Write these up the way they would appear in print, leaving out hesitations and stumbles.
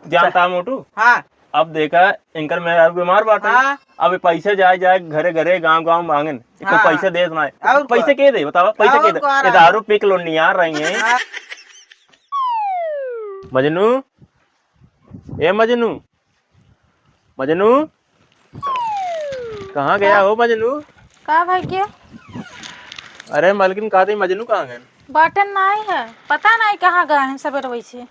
जानता मोटू। हाँ अब देखा इनकर मेरा बीमार बाटा। हाँ अब पैसे जाए घरे घरे गांव गांव मांगन इसको हाँ। पैसे दे सुनाए और पैसे के दे बताओ पैसे के दे ये दारू पी के लोनियार रही है। हाँ। मजनू ए मजनू मजनू कहाँ गया हो मजनू? का भाग्य अरे मालकिन कहा थी मजनू कहाँ गए? बटन नहीं है, पता नहीं कहाँ गए हैं सवेर वैसे।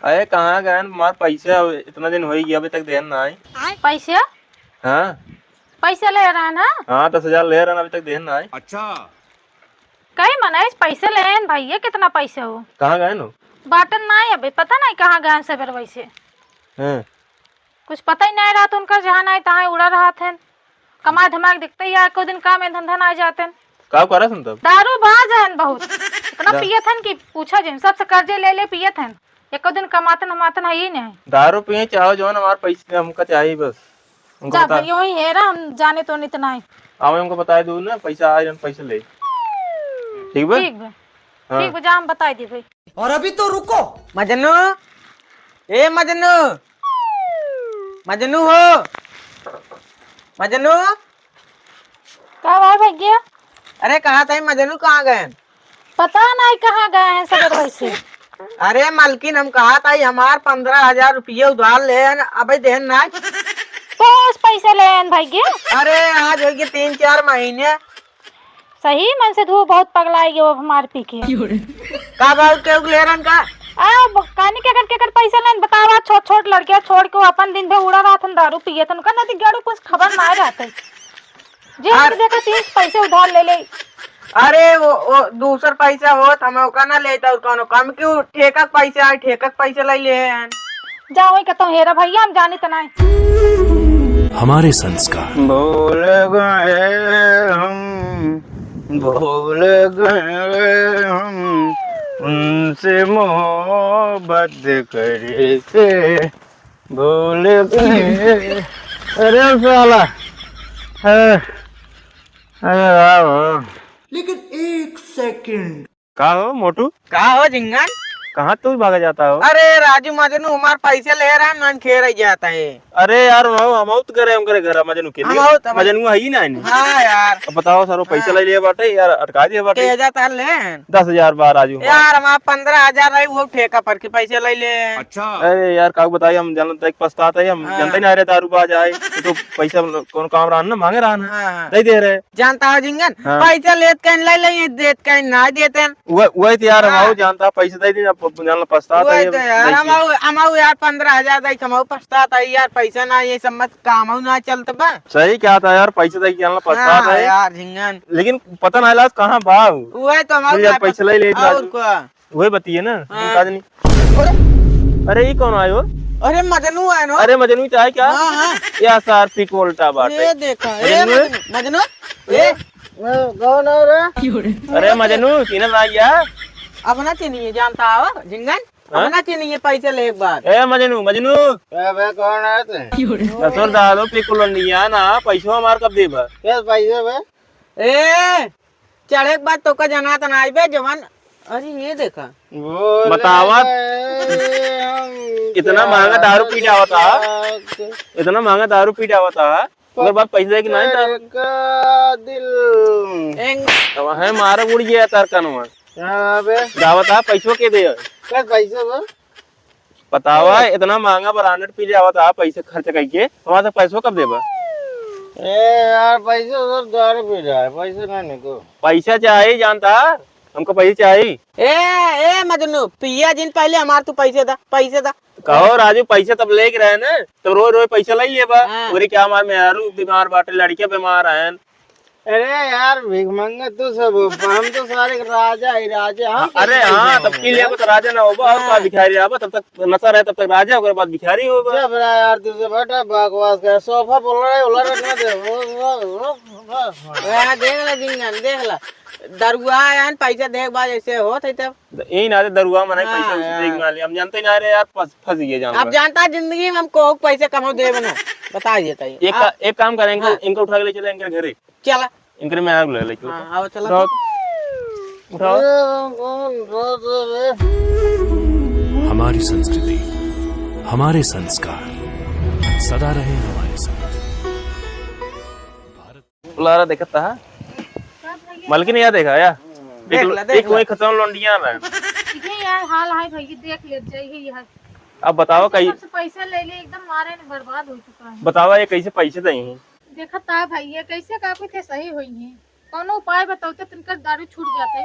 अरे कहाँ गए हमारे पैसे अब इतना दिन हो ही गया अभी तक देन ना आई। पैसे हाँ पैसे ले रहा है ना? हाँ 10,000 ले रहा अभी तक देन ना आई। अच्छा कहीं मना पैसे ले भैया कितना पैसे हो? कहाँ गए नो? बटन नहीं अभी पता नहीं कहाँ गए हैं सवेर वैसे। हाँ। कुछ पता ही नहीं रहा तो उनका जहाँ नहीं तहाँ उड़ा रहा थे। कमा धमाक दिखते ही को दिन काम में धंधा ना जाते हैं। का करा सुन तब दारू बाज है बहुत इतना पिए थे कि पूछा जिन सबसे कर्जे ले ले पिए थे। एक दिन कमाते नमाते है ही नहीं। दारू पिए चाहो जो हमारे पैसे हमको चाहिए बस उनको जा बता भाई यही है हम जाने तो नहीं इतना ही। आओ हमको बता दो ना पैसा आए पैसे ले ठीक है। ठीक है ठीक है जा हम बता दी भाई। और अभी तो रुको मजनू ए मजनू मजनू हो मजनू। क्या भाई भैया? अरे कहा था मजनू कहाँ गए? पता नहीं कहाँ गए हैं सवेर वैसे। अरे मालकिन हम कहा था हमार 15,000 रुपये उधार ले अबे देन ना। तो उस पैसे ले भैया। अरे आज हो गए 3-4 महीने। सही मन से धूप बहुत पगलाएगी वो हमारे पी के। का भाव के ले रन का कानी के कर पैसे लेन बतावा। छोट छोट लड़कियां छोड़ के अपन दिन भर उड़ा रहा था दारू पिए थे। उनका नहीं गाड़ू कुछ खबर ना रहते जी। देखो 30 पैसे उधार ले ले। अरे वो दूसर पैसा हो हम ओका ना लेता और कौन कम क्यों ठेका पैसा है ठेका पैसा ले ले जाओ कहता हूँ हेरा भैया हम जानी तो नहीं। हमारे संस्कार भूल गए हम भूल गए हम उनसे मोहब्बत करे थे भूल गए। अरे साला अरे लेकिन 1 सेकंड का हो मोटू? का हो झिंगन? कहाँ तू भागा जाता हो? अरे राजू मजनू हमारे पैसे ले रहा है मन खेर जाता है। अरे यार हम करे हम करे घर मजनू के लिए मजनू है ही ना नहीं। हाँ यार अब बताओ सर पैसा ले लिए बाटे यार अटका दिए बाटे। 10,000 ले 10,000 बार राजू यार हमारे 15,000 रही वो ठेका पर के पैसे ले ले। अच्छा अरे यार का बताइए हम जानते पछताते हैं हम जानते नहीं रहे दारू बाज आए तो पैसा कौन काम रहा ना मांगे रहा ना नहीं दे रहे। जानता हो झिंगन पैसा लेत कहीं ले ले देत कहीं ना देते वही तो यार हम जानता पैसे दे दी जानना पछताता है यार हम यार 15,000 दे कमाऊ पछताता है यार पैसा ना ये सब मत काम ना चलता बा। सही क्या था यार पैसे दे जानना पछताता है यार झिंगन लेकिन पता ना लाज कहाँ भाव वही तो हम यार पैसा ले ले वही बतिए ना नहीं। अरे ये कौन आयो? अरे मजनू है नो। अरे मजनू चाहे क्या या सार पी को उल्टा बाटे। ये देखा मजनू ये कौन है रे? अरे मजनू सीना ना गया अपना चीनी जानता हो झिंगन अपना चीनी पैसे ले एक बार। ए मजनू मजनू कौन है ससुर दादो पी को लिया ना पैसा हमार कब देबा? क्या पैसे बे? ए चढ़े के बाद तो का जाना तो ना बे जवान। अरे ये देखा बतावा इतना महंगा दारू पी जावा था इतना महंगा दारू पी जावा था अगर बात पैसे की नहीं था दिल है मारा उड़ गया तार कानून दावत है पैसों के दे क्या पैसे बतावा इतना महंगा ब्रांडेड पी जावा था पैसे खर्च करके हमारे पैसों कब देबा? यार पैसे तो दारू पी रहा है पैसे नहीं को पैसा चाहिए जानता हमको पैसे चाहिए। ए मजनू पिया जिन पहले हमार तू पैसे दा कहो राजू पैसे तब लेके रहे ना तो रोज रोज पैसा लाई ले बोले क्या हमारे मेहरू बीमार बाटे लड़कियां बीमार हैं। अरे यार भीख मंगे तू सब हम तो सारे राजा ही राजा। हाँ अरे हाँ तब पी लिया तो राजा ना होगा और का भिखारी आवा तब तक नशा रहे तब तक राजा होगा बाद भिखारी होगा। जब यार तुझे बेटा बकवास कर सोफा बोल रहा है उलट रखना दे देख ला जिंगन देख ला दरुआ यार पैसा देख बाद ऐसे हो थे तब यही ना दरुआ मना पैसा देख मान लिया हम जानते ही ना रहे यार फंस गए जान। अब जानता जिंदगी में हमको पैसे कमाओ दे बना बता देता है। एक काम करेंगे इनको उठा के ले चले इनके घरे चला इनके में आग ले चलो आओ चला उठाओ। हमारी संस्कृति हमारे संस्कार सदा रहे हमारे साथ। बुलारा देखता है मलकिन या देखा या एक वही खत्म लौंडिया ना ये यार हाल है भैया देख ले जाइए यार। अब बताओ कई पैसा ले ले एकदम मारे ने बर्बाद हो चुका है। बताओ ये कैसे पैसे दें देखा था भैया कैसे काफी थे सही हुई है। कौनो उपाय बताओ तो तिनका दारू छूट जाते।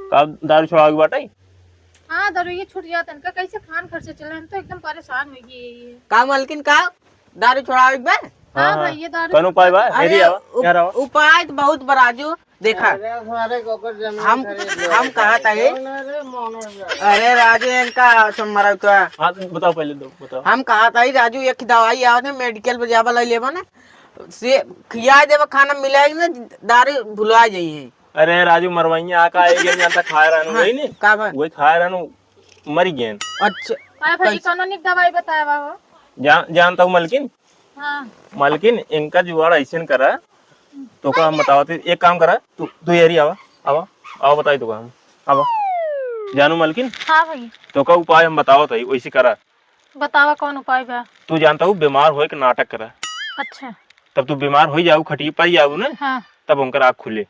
कब दारू छुड़ाओगे बाटा हाँ दारू ये छूट जाता इनका कैसे खान खर्चे चले हम तो एकदम परेशान हो गए। का मालकिन का दारू छोड़ाओ एक बार। हाँ भैया दारू कौन उपाय बा मेरी यार आओ उपाय तो बहुत बराजू देखा हम कहा था ये अरे राजू इनका चमरा तो हाँ बताओ पहले दो बताओ हम कहा था राजू एक दवाई आओ ना मेडिकल पे जावा ले लेबा ना से खिया देबा खाना मिलाएगी ना दारू भुला जाइए। अरे राजू मरवाइया आका एक दिन जानता खा रहा हूं वही ने का भाई वही खा रहा हूं मर गए। अच्छा हाँ भाई कानूनी दवाई बताया हो जानता हूँ मलकिन हाँ मलकिन इनका जुगाड़ ऐसे करा तो का हम बताओ एक काम करा तू यारी आवा आवा आओ बताई तो हम आवा जानू मलकिन हाँ भाई तो का उपाय हम बताओ तो वैसे करा बतावा कौन उपाय बा। तू जानता हूँ बीमार हो के नाटक करा अच्छा तब तू बीमार हो जाऊ खटिए पाई जाऊ ना हाँ तब उनकर आँख खुले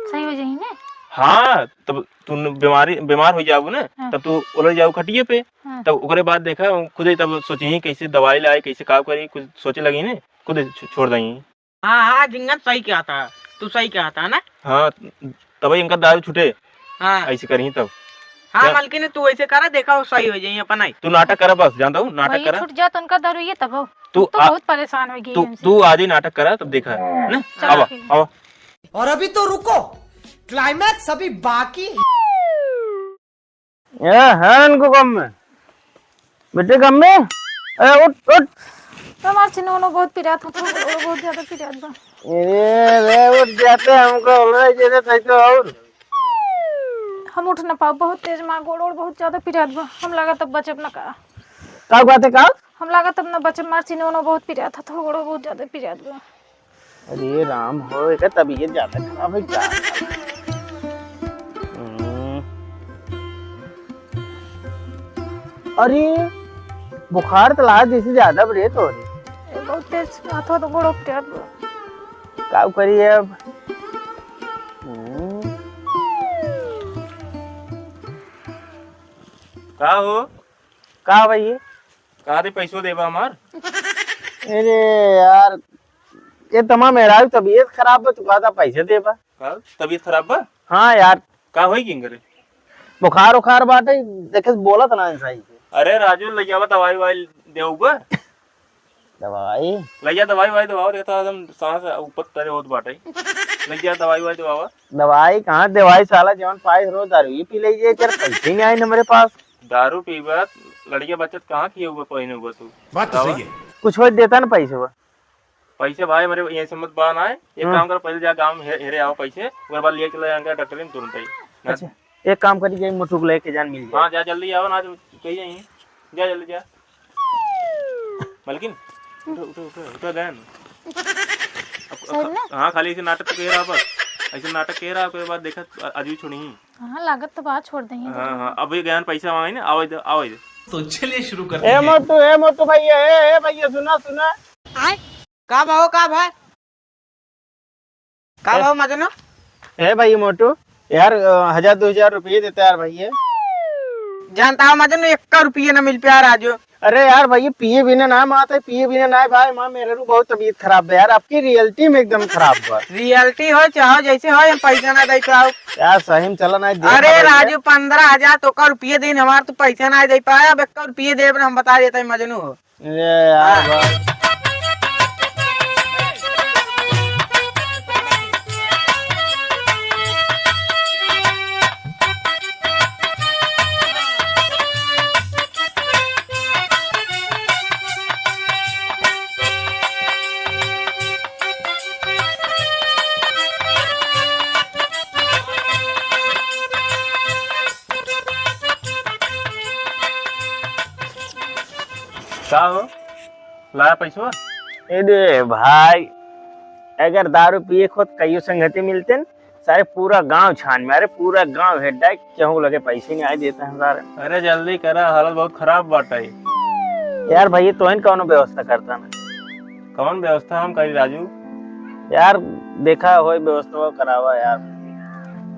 सही हो जाही ना। हाँ तब तू बीमार हो जाऊ ना हाँ। तब तू उलझ जाऊ खटिए पे हाँ। तब ओकरे बाद देखा खुद ही तब सोची कैसे दवाई लाए कैसे काम करी कुछ सोचे लगी ने खुद छोड़ दई। हाँ हाँ जिंगन सही क्या था तू सही क्या था ना। हाँ तब इनका दारू छूटे हाँ ऐसे करी तब हाँ मालकिन तू ऐसे करा देखा वो सही हो जाइए अपन। तू नाटक करा बस जानता हूँ नाटक करा छूट जाता उनका दारू ये तब हो तू तो बहुत परेशान हो गई तू आज ही नाटक करा तब देखा ना आवा आवा और अभी तो रुको क्लाइमैक्स अभी बाकी है इनको कम में बेटे कम में उठ उठ हमारे चिन्हों बहुत पिरात हो बहुत ज्यादा पिरात बा। रे उठ जाते हमको बोल जैसे तैसे और हम उठ ना पाओ बहुत तेज मार गोड़ और बहुत ज्यादा पिरात बा। हम लगा तब बचब ना का बात है का हम लगा तब ना बचब मार चिन्हों बहुत पिरात था गोड़ बहुत ज्यादा पिरात बा। अरे राम हो एक तबीयत ज्यादा खराब है क्या अरे बुखार तो ला जैसे ज्यादा बढ़े तो बहुत तेज हाथों तो गोड़ पिरात बा। क्या करिए अब का हो का भाई का दे पैसों देबा हमार। अरे यार ये तमाम मेरा तबीयत खराब है तू कहता पैसे देबा का तबीयत खराब बा। हाँ यार का होई किंग रे बुखार उखार बाटे देखे बोला था ना सही। अरे राजू ले जावा दवाई वाई देऊगा दवाई ले जा दवाई वाई दवाओ देता एकदम सांस ऊपर तेरे होत बाटे ले जा दवाई वाई दवावा दवाई कहां दवाई साला जवन पाए रोज दारू ये पी लीजिए तेरे पैसे नहीं आए ना मेरे पास दारू पीबा लड़के बचत कहां किए हुए पहिने हुए तू बात तो सही है। कुछ हो देता ना पैसे वो पैसे भाई मेरे ये समझ बान आए एक काम कर पहले जा गांव में हेरे आओ पैसे उसके बाद लिए चले जाएंगे डॉक्टर में तुरंत ही। अच्छा एक काम करिए मोटू को लेके जान मिल जाए। हाँ जा जल्दी आओ ना कहीं जाइए जा जल्दी जा मलकिन उठो उठो उठो उठो देन हाँ खाली ऐसे नाटक कह रहा बस ऐसे नाटक कह रहा उसके बाद देखा आज भी छोड़ी। हाँ लागत तो बात छोड़ देंगे। हाँ हाँ अभी ज्ञान पैसा मांगे ना आओ इधर आओ इधर तो चलिए शुरू करते हैं। ए मोटू भैया ए भैया सुना सुना का भाव मजनू ए भाई मोटू यार 1000-2000 रुपये देते यार भैया। जानता हूँ मजनू 1 रुपये न मिल पाया राजू। अरे यार भैया पिए बिना ना माता पिए बिना ना भाई माँ मेरे को बहुत तबीयत खराब है यार आपकी रियलिटी में एकदम खराब हुआ। रियलिटी हो चाहो जैसे हो हम पैसा ना दे पाओ यार सही में चला ना अरे राजू 15,000 तो का रुपये दिन हमारे तो पैसा ना दे पाया अब 1 रुपये दे हम बता देते मजनू। यार का हो लाया पैसा ए भाई अगर दारू पिए खुद कई संगति मिलते न सारे पूरा गांव छान में अरे पूरा गांव हेड क्यों लगे पैसे नहीं आए देता है सारे। अरे जल्दी करा हालत बहुत खराब बाटा है यार भाई तो इन कौन व्यवस्था करता ना कौन व्यवस्था हम करी राजू? यार देखा हो व्यवस्था करावा यार।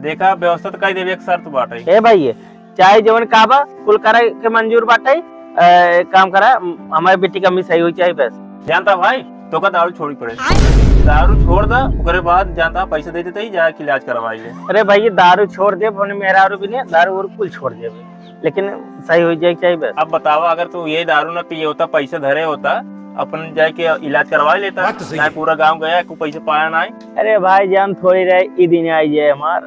देखा व्यवस्था तो कई देवी एक शर्त बाटे। ए भाई ये चाहे जवन काबा कुल करा के मंजूर बाटे। एक काम करा हमारे बेटी का सही हुई चाहिए बस। जानता भाई तो का दारू छोड़ी पड़े, दारू छोड़ दा ओकरे बाद जानता पैसे दे देते ही जाके इलाज करवाई ले। अरे भाई ये दारू छोड़ दे मेहरारू भी नहीं दारू और कुल छोड़ दे लेकिन सही हो जाए चाहिए बस। अब बतावा अगर तू ये दारू ना पिए होता पैसे धरे होता अपन जाके इलाज करवा लेता ना, पूरा गांव गया को पैसे पाया ना। अरे भाई जान थोड़ी रहे ई दिन आई जाए हमार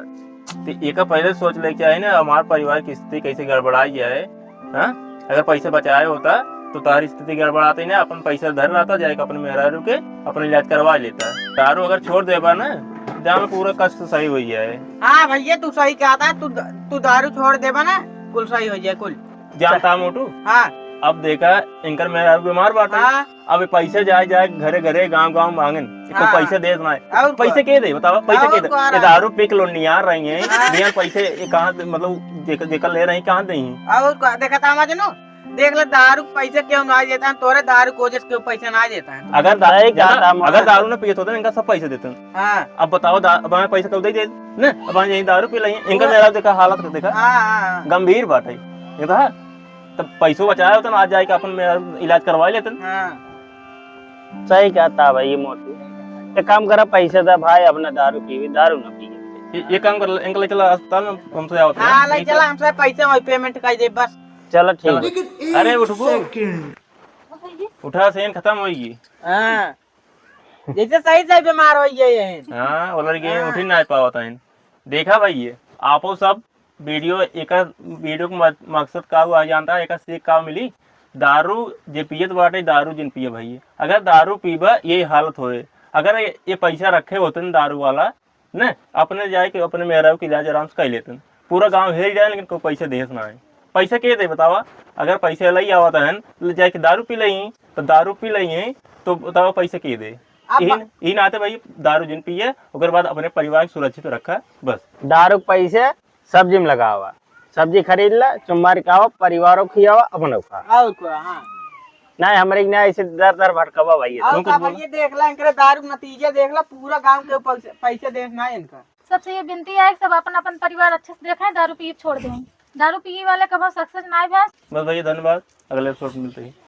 तो एक पहले सोच लेके आए ना हमारे परिवार की स्थिति कैसे गड़बड़ाई जाए। हाँ अगर पैसे बचाए होता तो तारी स्थिति गड़बड़ाती ना, अपन पैसा धर रहता जाएगा अपन मेहरारू के अपन इलाज करवा लेता। दारू अगर छोड़ देबा ना जान पूरा कष्ट सही हो जाए। हाँ भैया तू सही कहा था, तू दारू छोड़ देबा ना कुल सही हो जाए कुल। जानता मोटू। हाँ अब देखा इनकर मेहरारू बीमार बाटे। हाँ। अब पैसे जाए घरे घरे गांव गांव मांगन इसको हाँ। पैसे दे ना और पैसे के दे बताओ पैसे के दे? और ये दारू पी के लोग नियार रही हैं बिना पैसे ये कहाँ मतलब जेकर ले रही कहाँ दे? और देखा था मजनू देख ले दारू पैसे क्यों ना देता है, तोरे दारू को क्यों पैसे ना देता है। अगर दारू ना पिए होते इनका सब पैसे देते हैं। हाँ अब बताओ अब हमें पैसे कब दे ना, अब हम यही दारू पी रही इनका मेरा देखा हालत देखा हाँ गंभीर बात है ये था। तब पैसों बचाया होता ना आज जाके अपन मेरा इलाज करवा लेते। सही कहता भाई मोटू। एक काम करा पैसे दे भाई अपना दारू पी दारू ना पी। ये काम कर इनका ले चला अस्पताल में हमसे आओ। हाँ ले चला हमसे पैसे वही पेमेंट कर दे बस। चलो ठीक। अरे उठो उठा सेन खत्म होगी। हाँ जैसे सही सही बीमार हो गए। हाँ बोल रही उठ ही ना पाता है। देखा भाई ये आपो सब वीडियो वीडियो का मकसद का हुआ जानता है, एक सीख का मिली दारू जे पियत बाटे दारू जिन पिए भाई। अगर दारू पीबा ये हालत होए, अगर ये पैसा रखे होते न दारू वाला न अपने जाए के अपने मेहरारू के इलाज आराम से कर लेते। पूरा गांव हेर जाए लेकिन कोई पैसे देस ना है। पैसे के दे बतावा? अगर पैसे लई आवता है तो जाके दारू पी लई तो दारू पी लई है तो बतावा पैसे के दे? यही नाते भाई दारू जिन पिए उसके बाद अपने परिवार को सुरक्षित रखा बस। दारू पैसे सब्जी में लगा हुआ, सब्जी खरीद ला चुम्बार खाओ परिवारों खियावा अपने खा नहीं हमारे ना ऐसे दर दर भटकावा भाई। ये देख ला इनके दारू नतीजे देख ला पूरा गांव के पैसे देखना है इनका। सबसे ये विनती है सब अपन अपन परिवार अच्छे से देखें, दारू पी छोड़ दें। दारू पी वाले कभी सक्सेस ना बस। भैया धन्यवाद, अगले एपिसोड में मिलते हैं।